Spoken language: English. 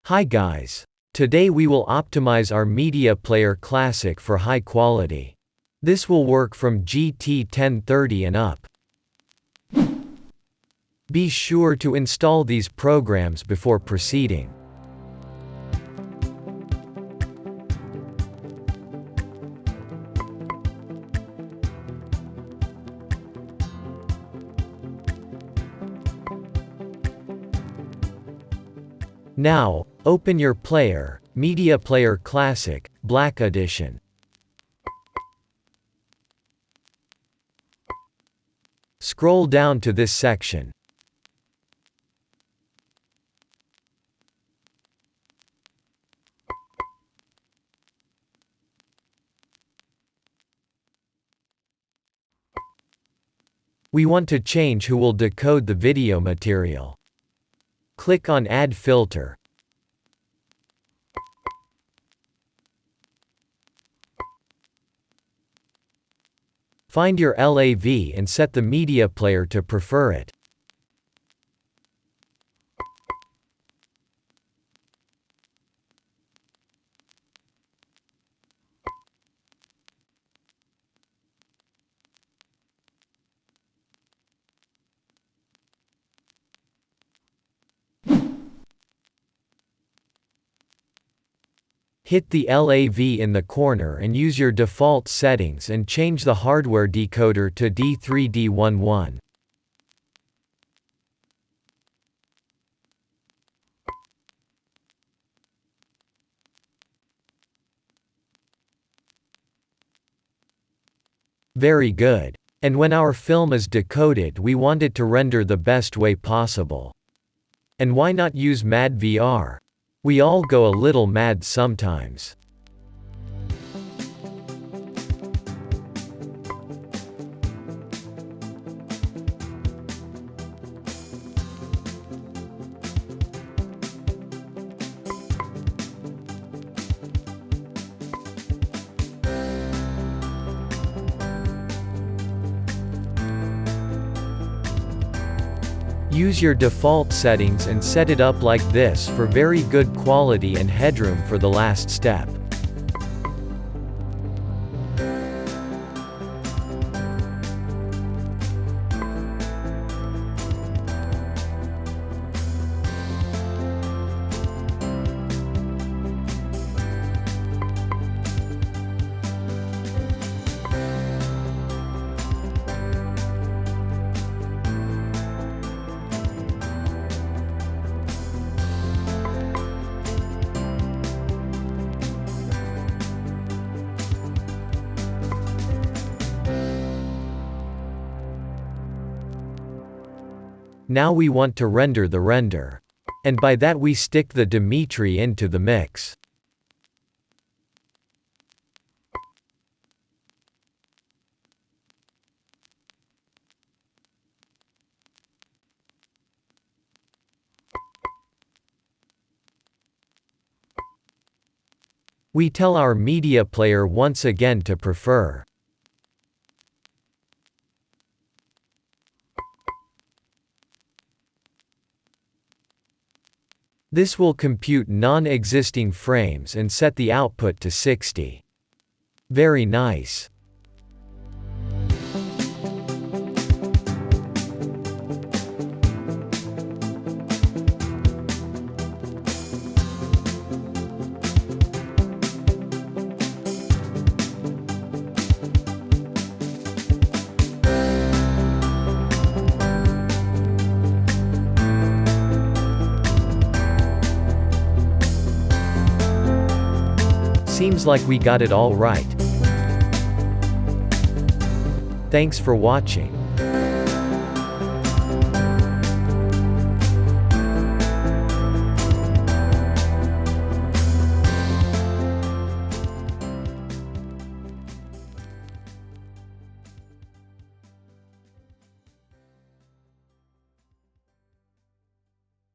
Hi guys. Today we will optimize our Media Player Classic for high quality. This will work from GT 1030 and up. Be sure to install these programs before proceeding. Now, open your player, Media Player Classic, Black Edition. Scroll down to this section. We want to change who will decode the video material. Click on Add Filter. Find your LAV and set the media player to prefer it. Hit the LAV in the corner and use your default settings and change the hardware decoder to D3D11. Very good. And when our film is decoded, we want it to render the best way possible. And why not use madVR? We all go a little mad sometimes. Use your default settings and set it up like this for very good quality and headroom for the last step. Now we want to render the render. And by that we stick the Dmitri into the mix. We tell our media player once again to prefer. This will compute non-existing frames and set the output to 60. Very nice. Seems like we got it all right. Thanks for watching.